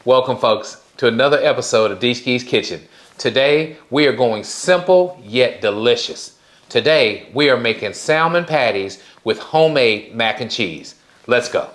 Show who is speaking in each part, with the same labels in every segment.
Speaker 1: Welcome, folks, to another episode of Dski's Kitchen. Today, we are going simple yet delicious. Today, we are making salmon patties with homemade mac and cheese. Let's go.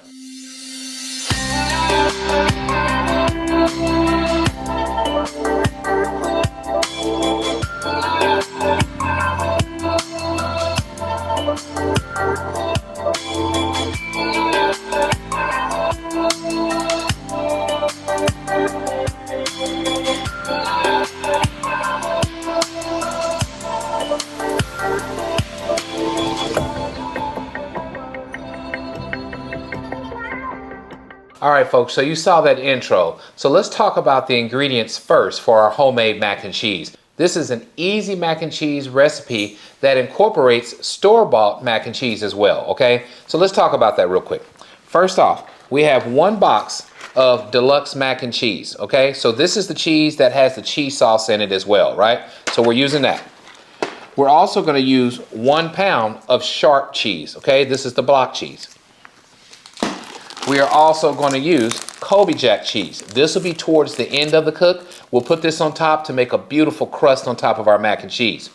Speaker 1: All right, folks, so you saw that intro. So let's talk about the ingredients first for our homemade mac and cheese. This is an easy mac and cheese recipe that incorporates store-bought mac and cheese as well, okay? So let's talk about that real quick. First off, we have one box of deluxe mac and cheese, okay? So this is the cheese that has the cheese sauce in it as well, right? So we're using that. We're also going to use 1 pound of sharp cheese, okay? This is the block cheese. We are also going to use Colby Jack cheese. This will be towards the end of the cook. We'll put this on top to make a beautiful crust on top of our mac and cheese.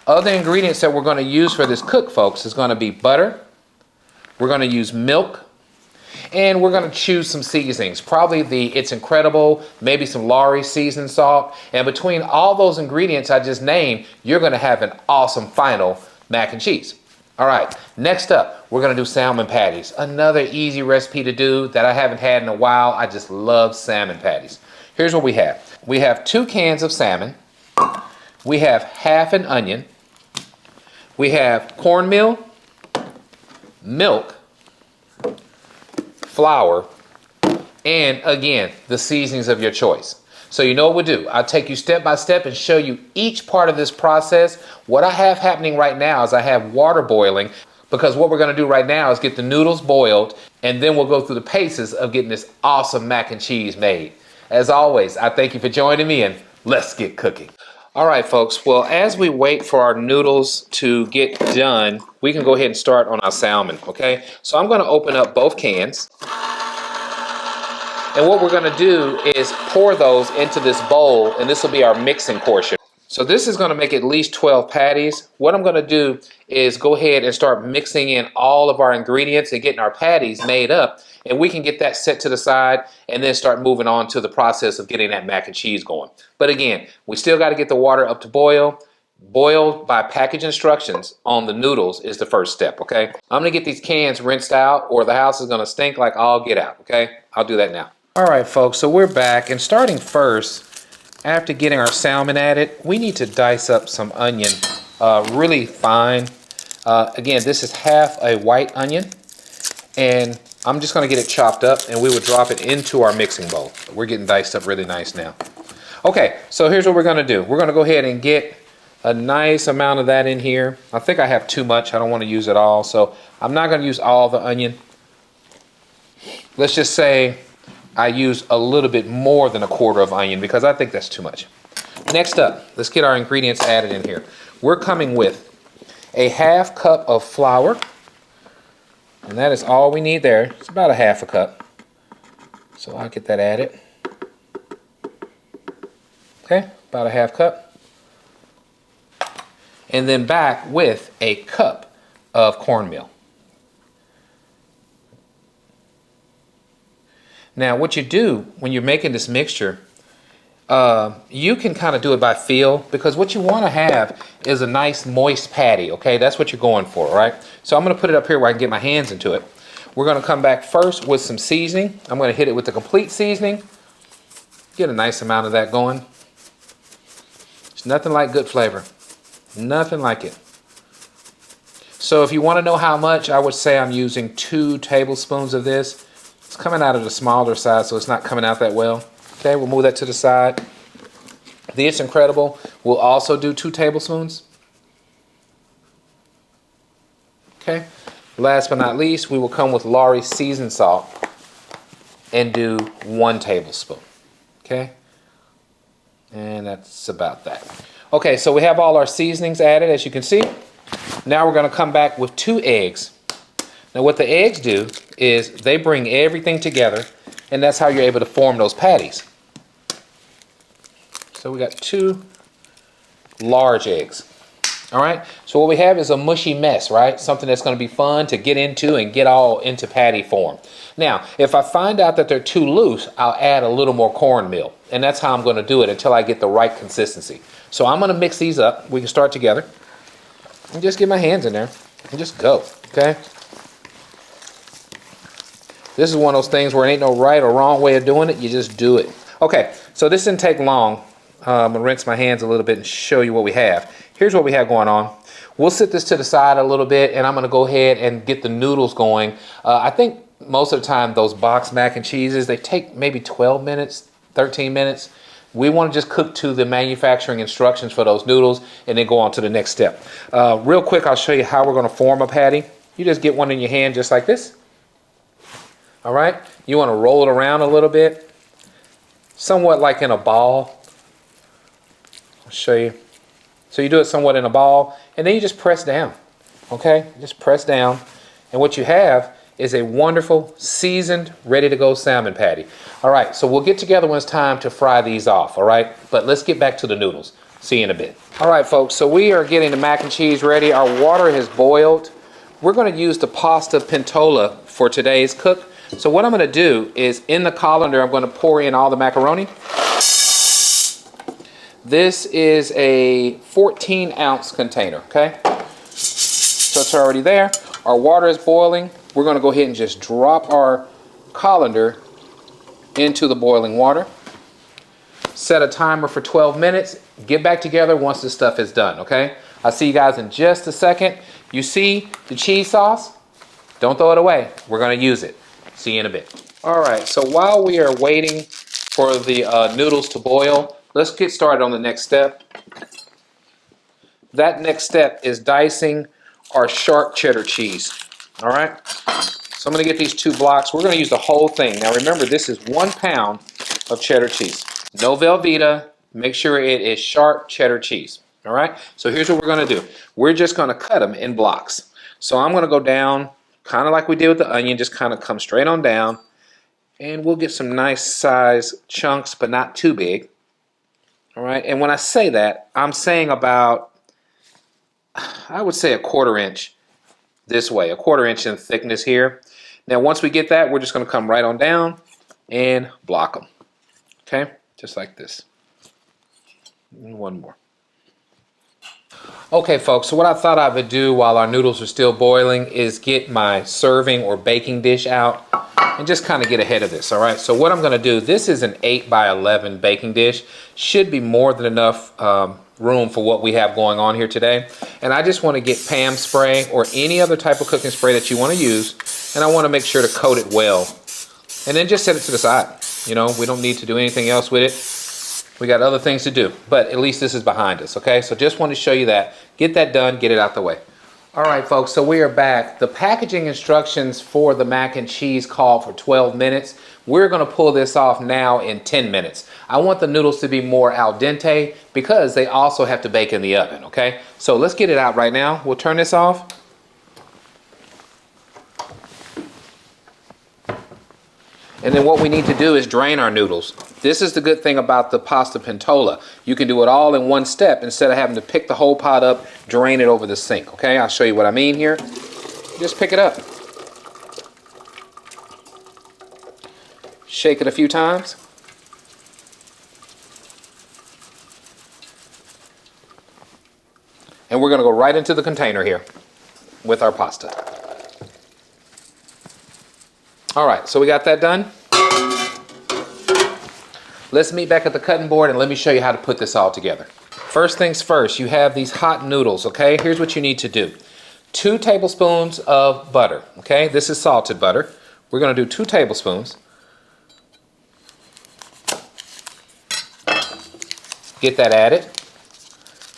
Speaker 1: Other ingredients that we're going to use for this cook, folks, is going to be butter. We're going to use milk. And we're going to choose some seasonings. Probably the It's Incredible, maybe some Lawry seasoned salt. And between all those ingredients I just named, you're going to have an awesome final mac and cheese. All right, next up, we're gonna do salmon patties. Another easy recipe to do that I haven't had in a while. I just love salmon patties. Here's what we have. We have 2 cans of salmon. We have half an onion. We have cornmeal, milk, flour, and again, the seasonings of your choice. So you know what we'll do. I'll take you step by step and show you each part of this process. What I have happening right now is I have water boiling, because what we're going to do right now is get the noodles boiled, and then we'll go through the paces of getting this awesome mac and cheese made. As always, I thank you for joining me, and let's get cooking. All right, folks. Well, as we wait for our noodles to get done, we can go ahead and start on our salmon, okay? So I'm going to open up both cans. And what we're going to do is pour those into this bowl, and this will be our mixing portion. So this is going to make at least 12 patties. What I'm going to do is go ahead and start mixing in all of our ingredients and getting our patties made up, and we can get that set to the side and then start moving on to the process of getting that mac and cheese going. But again, we still got to get the water up to boil. Boil by package instructions on the noodles is the first step, okay? I'm going to get these cans rinsed out, or the house is going to stink like all get out, okay? I'll do that now. All right, folks, so we're back, and starting first, after getting our salmon added, we need to dice up some onion really fine. Again, this is half a white onion, and I'm just going to get it chopped up, and we will drop it into our mixing bowl. We're getting diced up really nice now. Okay, so here's what we're going to do. We're going to go ahead and get a nice amount of that in here. I think I have too much. I don't want to use it all, so I'm not going to use all the onion. Let's just say I use a little bit more than 1/4 of onion, because I think that's too much. Next up, let's get our ingredients added in here. We're coming with a 1/2 cup of flour, and that is all we need there. It's about 1/2 cup. So I'll get that added. Okay, about 1/2 cup. And then back with a cup of cornmeal. Now, what you do when you're making this mixture, you can kind of do it by feel, because what you want to have is a nice moist patty, okay? That's what you're going for, right? So I'm going to put it up here where I can get my hands into it. We're going to come back first with some seasoning. I'm going to hit it with the complete seasoning. Get a nice amount of that going. It's nothing like good flavor. Nothing like it. So if you want to know how much, I would say I'm using 2 tablespoons of this. It's coming out of the smaller side, so it's not coming out that well. Okay, we'll move that to the side. The It's Incredible, we'll also do 2 tablespoons. Okay, last but not least, we will come with Lawry seasoned salt and do 1 tablespoon. Okay, and that's about that. Okay, so we have all our seasonings added, as you can see. Now we're going to come back with 2 eggs. Now what the eggs do is they bring everything together and that's how you're able to form those patties. So we got 2 large eggs. All right, so what we have is a mushy mess, right? Something that's going to be fun to get into and get all into patty form. Now, if I find out that they're too loose, I'll add a little more cornmeal, and that's how I'm going to do it until I get the right consistency. So I'm going to mix these up. We can start together and just get my hands in there and just go, okay? This is one of those things where it ain't no right or wrong way of doing it. You just do it. Okay, so this didn't take long. I'm going to rinse my hands a little bit and show you what we have. Here's what we have going on. We'll sit this to the side a little bit, and I'm going to go ahead and get the noodles going. I think most of the time those boxed mac and cheeses, they take maybe 12 minutes, 13 minutes. We want to just cook to the manufacturing instructions for those noodles and then go on to the next step. Real quick, I'll show you how we're going to form a patty. You just get one in your hand just like this. All right? You want to roll it around a little bit, somewhat like in a ball. I'll show you. So you do it somewhat in a ball, and then you just press down, okay? Just press down, and what you have is a wonderful, seasoned, ready-to-go salmon patty. All right, so we'll get together when it's time to fry these off, all right? But let's get back to the noodles. See you in a bit. All right, folks, so we are getting the mac and cheese ready. Our water has boiled. We're going to use the pasta pentola for today's cook. So what I'm going to do is, in the colander, I'm going to pour in all the macaroni. This is a 14-ounce container, okay? So it's already there. Our water is boiling. We're going to go ahead and just drop our colander into the boiling water. Set a timer for 12 minutes. Get back together once this stuff is done, okay? I'll see you guys in just a second. You see the cheese sauce? Don't throw it away. We're going to use it. See you in a bit. All right, so while we are waiting for the noodles to boil, let's get started on the next step. That next step is dicing our sharp cheddar cheese. All right? So I'm going to get these 2 blocks. We're going to use the whole thing. Now remember, this is 1 pound of cheddar cheese. No Velveeta. Make sure it is sharp cheddar cheese. All right? So here's what we're going to do. We're just going to cut them in blocks. So I'm going to go down, kind of like we did with the onion, just kind of come straight on down. And we'll get some nice size chunks, but not too big. All right, and when I say that, I'm saying about, I would say a 1/4 inch this way, a 1/4 inch in thickness here. Now, once we get that, we're just going to come right on down and block them. Okay, just like this. And 1 more. Okay, folks, so what I thought I would do while our noodles are still boiling is get my serving or baking dish out and just kind of get ahead of this, all right? So what I'm going to do, this is an 8 by 11 baking dish. Should be more than enough room for what we have going on here today. And I just want to get Pam spray or any other type of cooking spray that you want to use, and I want to make sure to coat it well. And then just set it to the side. You know, we don't need to do anything else with it. We got other things to do, but at least this is behind us, okay? So just want to show you that. Get that done, get it out the way. All right, folks, so we are back. The packaging instructions for the mac and cheese call for 12 minutes. We're gonna pull this off now in 10 minutes. I want the noodles to be more al dente because they also have to bake in the oven, okay? So let's get it out right now. We'll turn this off. And then what we need to do is drain our noodles. This is the good thing about the pasta pentola. You can do it all in one step instead of having to pick the whole pot up, drain it over the sink, okay? I'll show you what I mean here. Just pick it up. Shake it a few times. And we're gonna go right into the container here with our pasta. All right, so we got that done. Let's meet back at the cutting board and let me show you how to put this all together. First things first, you have these hot noodles, okay? Here's what you need to do. 2 tablespoons of butter, okay? This is salted butter. We're gonna do 2 tablespoons. Get that added.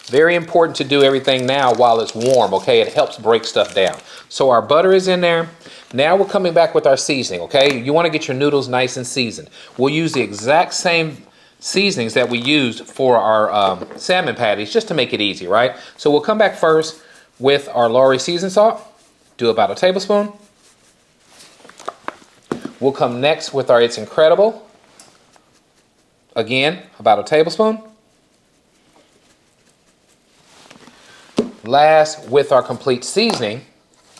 Speaker 1: Very important to do everything now while it's warm, okay? It helps break stuff down. So our butter is in there. Now we're coming back with our seasoning, okay? You want to get your noodles nice and seasoned. We'll use the exact same seasonings that we used for our salmon patties just to make it easy, right? So we'll come back first with our Lorry seasoned salt. Do about a tablespoon. We'll come next with our It's Incredible. Again, about a tablespoon. Last, with our complete seasoning,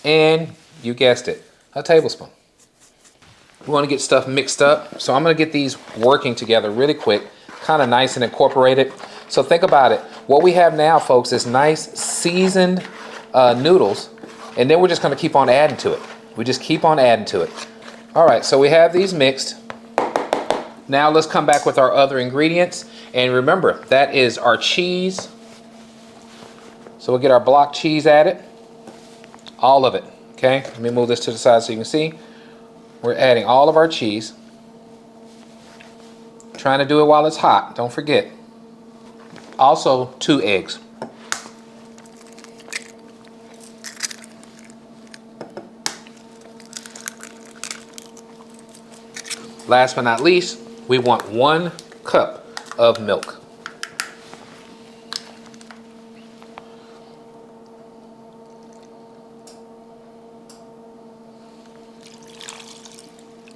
Speaker 1: and you guessed it, a tablespoon. We want to get stuff mixed up, so I'm going to get these working together really quick, kind of nice and incorporated. So think about it. What we have now, folks, is nice seasoned noodles, and then we're just going to keep on adding to it. We just keep on adding to it. All right, so we have these mixed. Now let's come back with our other ingredients, and remember, that is our cheese. So we'll get our block cheese added, all of it, okay? Let me move this to the side so you can see. We're adding all of our cheese. Trying to do it while it's hot, don't forget. Also, 2 eggs. Last but not least, we want 1 cup of milk.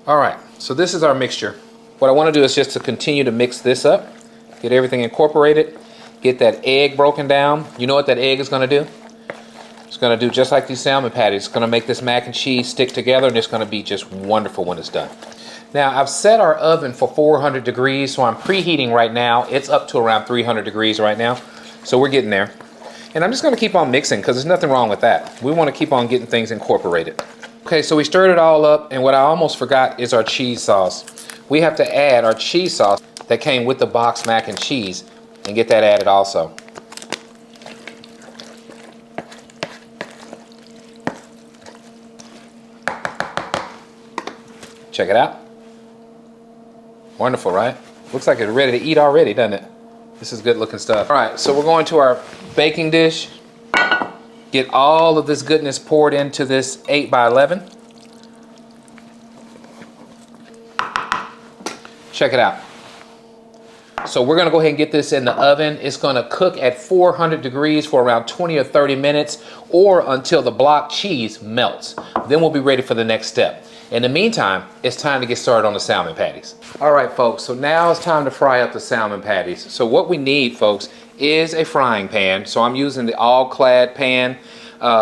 Speaker 1: All right, so this is our mixture. What I want to do is just to continue to mix this up, get everything incorporated, get that egg broken down. You know what that egg is going to do? It's going to do just like these salmon patties. It's going to make this mac and cheese stick together, and it's going to be just wonderful when it's done. Now, I've set our oven for 400 degrees, so I'm preheating right now. It's up to around 300 degrees right now, so we're getting there. And I'm just going to keep on mixing because there's nothing wrong with that. We want to keep on getting things incorporated. Okay, so we stirred it all up, and what I almost forgot is our cheese sauce. We have to add our cheese sauce that came with the box mac and cheese and get that added also. Check it out. Wonderful, right? Looks like it's ready to eat already, doesn't it? This is good looking stuff. All right, so we're going to our baking dish. Get all of this goodness poured into this 8x11. Check it out. So we're gonna go ahead and get this in the oven. It's gonna cook at 400 degrees for around 20 or 30 minutes or until the block cheese melts. Then we'll be ready for the next step. In the meantime, it's time to get started on the salmon patties. All right, folks, so now it's time to fry up the salmon patties. So what we need, folks, is a frying pan. So I'm using the all-clad pan,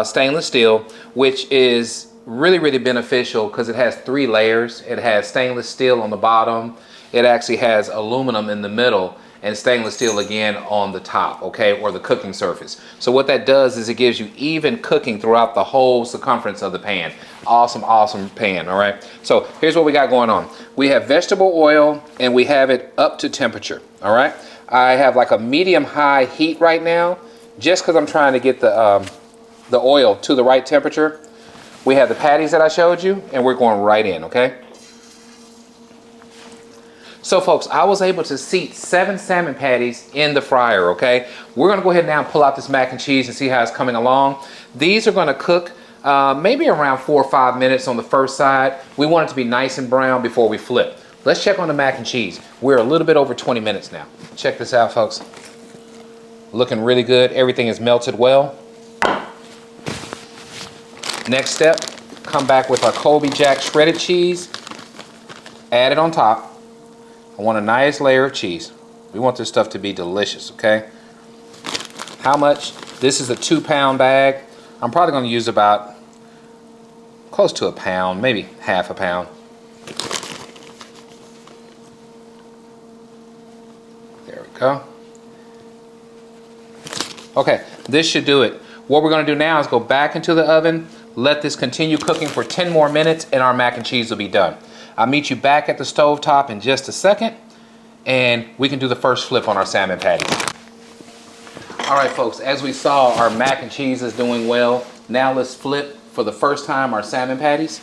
Speaker 1: stainless steel, which is really beneficial because it has 3 layers. It has stainless steel on the bottom. It actually has aluminum in the middle and stainless steel again on the top, okay, or the cooking surface. So what that does is it gives you even cooking throughout the whole circumference of the pan. Awesome pan, all right? So here's what we got going on. We have vegetable oil and we have it up to temperature, all right? I have like a medium-high heat right now just because I'm trying to get the oil to the right temperature. We have the patties that I showed you and we're going right in, okay? So folks, I was able to seat 7 salmon patties in the fryer, okay? We're gonna go ahead now and pull out this mac and cheese and see how it's coming along. These are gonna cook maybe around 4 or 5 minutes on the first side. We want it to be nice and brown before we flip. Let's check on the mac and cheese. We're a little bit over 20 minutes now. Check this out, folks. Looking really good. Everything is melted well. Next step, come back with our Colby Jack shredded cheese. Add it on top. I want a nice layer of cheese. We want this stuff to be delicious, okay? How much? This is a 2-pound bag. I'm probably gonna use about close to a pound, maybe half a pound. There we go. Okay, this should do it. What we're gonna do now is go back into the oven, let this continue cooking for 10 more minutes, and our mac and cheese will be done. I'll meet you back at the stove top in just a second, and we can do the first flip on our salmon patty. All right, folks, as we saw, our mac and cheese is doing well. Now let's flip for the first time our salmon patties.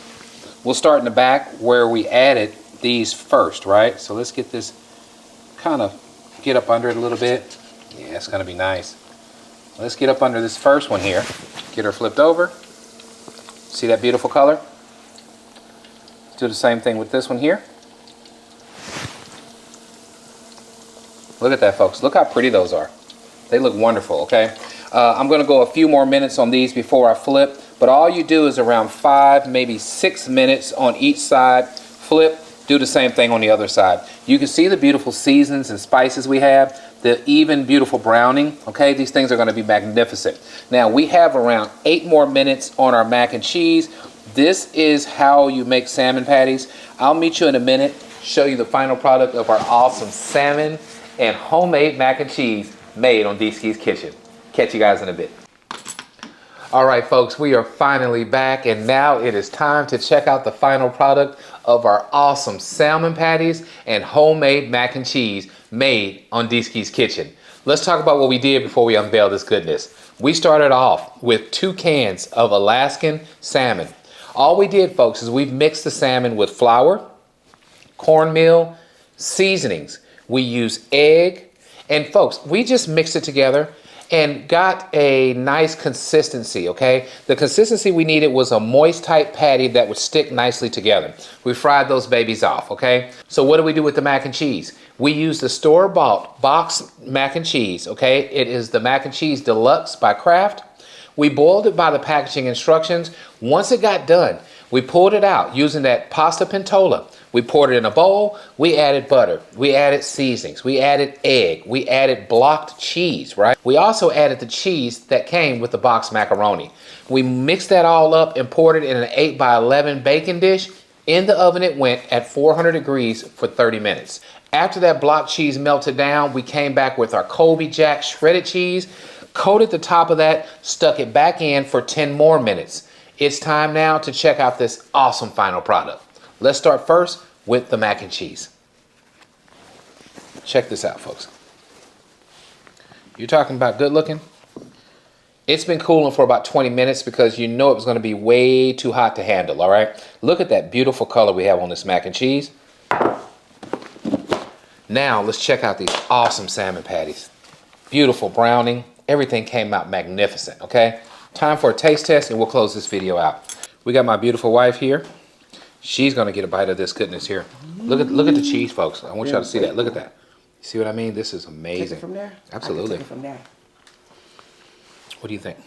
Speaker 1: We'll start in the back where we added these first, right? So let's get this kind of, get up under it a little bit. Yeah, it's gonna be nice. Let's get up under this first one here. Get her flipped over. See that beautiful color? Do the same thing with this one here. Look at that, folks. Look how pretty those are. They look wonderful, okay? I'm gonna go a few more minutes on these before I flip, but all you do is around 5, maybe 6 minutes on each side. flip, do the same thing on the other side. You can see the beautiful seasons and spices we have, the even beautiful browning, okay? These things are gonna be magnificent. Now, we have around 8 more minutes on our mac and cheese. This is how you make salmon patties. I'll meet you in a minute, show you the final product of our awesome salmon and homemade mac and cheese made on Dski's Kitchen. Catch you guys in a bit. All right, folks, we are finally back, and now it is time to check out the final product of our awesome salmon patties and homemade mac and cheese made on Dski's Kitchen. Let's talk about what we did before we unveil this goodness. We started off with 2 cans of Alaskan salmon. All we did, folks, is we mixed the salmon with flour, cornmeal, seasonings. We use egg, and folks, we just mixed it together and got a nice consistency, okay? The consistency we needed was a moist type patty that would stick nicely together. We fried those babies off, okay? So what do we do with the mac and cheese? We use the store-bought box mac and cheese, okay? It is the mac and cheese deluxe by Kraft. We boiled it by the packaging instructions. Once it got done, we pulled it out using that pasta pentola. We poured it in a bowl, we added butter, we added seasonings, we added egg, we added blocked cheese, right? We also added the cheese that came with the boxed macaroni. We mixed that all up and poured it in an 8 by 11 baking dish. In the oven it went at 400 degrees for 30 minutes. After that blocked cheese melted down, we came back with our Colby Jack shredded cheese, coated the top of that, stuck it back in for 10 more minutes. It's time now to check out this awesome final product. Let's start first with the mac and cheese. Check this out, folks. You're talking about good looking? It's been cooling for about 20 minutes because you know it was going to be way too hot to handle, all right? Look at that beautiful color we have on this mac and cheese. Now, let's check out these awesome salmon patties. Beautiful browning. Everything came out magnificent, okay? Time for a taste test and we'll close this video out. We got my beautiful wife here. She's gonna get a bite of this goodness here. Look at the cheese, folks. I want y'all to see that. Look at that. See what I mean? This is amazing.
Speaker 2: Take it from there?
Speaker 1: Absolutely.
Speaker 2: I can take it from there.
Speaker 1: What do you think?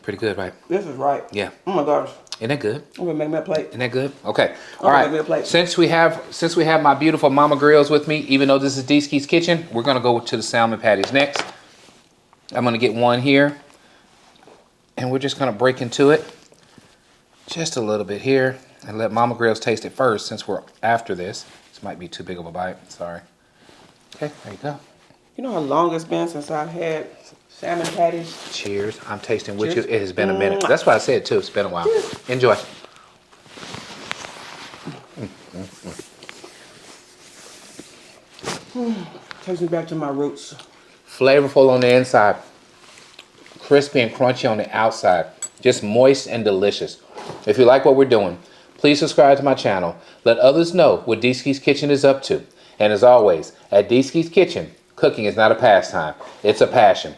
Speaker 1: Pretty good, right?
Speaker 2: This is right.
Speaker 1: Yeah.
Speaker 2: Oh my gosh.
Speaker 1: Isn't that good?
Speaker 2: I'm gonna make me a plate.
Speaker 1: Isn't that good? Okay. All right.
Speaker 2: Make me a plate.
Speaker 1: Since we have my beautiful Mama Grillz with me, even though this is Dski's Kitchen, we're gonna go to the salmon patties next. I'm gonna get one here, and we're just gonna break into it. Just a little bit here and let Mama Grillz taste it first since we're after this. This might be too big of a bite. Sorry. Okay, there you go.
Speaker 2: You know how long it's been since I've had salmon patties?
Speaker 1: Cheers. I'm tasting with
Speaker 2: Cheers.
Speaker 1: you. It has been a minute. That's why I said too. It's been a while.
Speaker 2: Cheers.
Speaker 1: Enjoy.
Speaker 2: Takes me back to my roots.
Speaker 1: Flavorful on the inside. Crispy and crunchy on the outside. Just moist and delicious. If you like what we're doing, please subscribe to my channel. Let others know what Dski's Kitchen is up to. And as always, at Dski's Kitchen, cooking is not a pastime. It's a passion.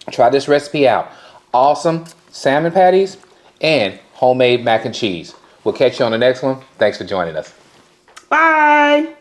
Speaker 1: Try this recipe out. Awesome salmon patties and homemade mac and cheese. We'll catch you on the next one. Thanks for joining us.
Speaker 2: Bye!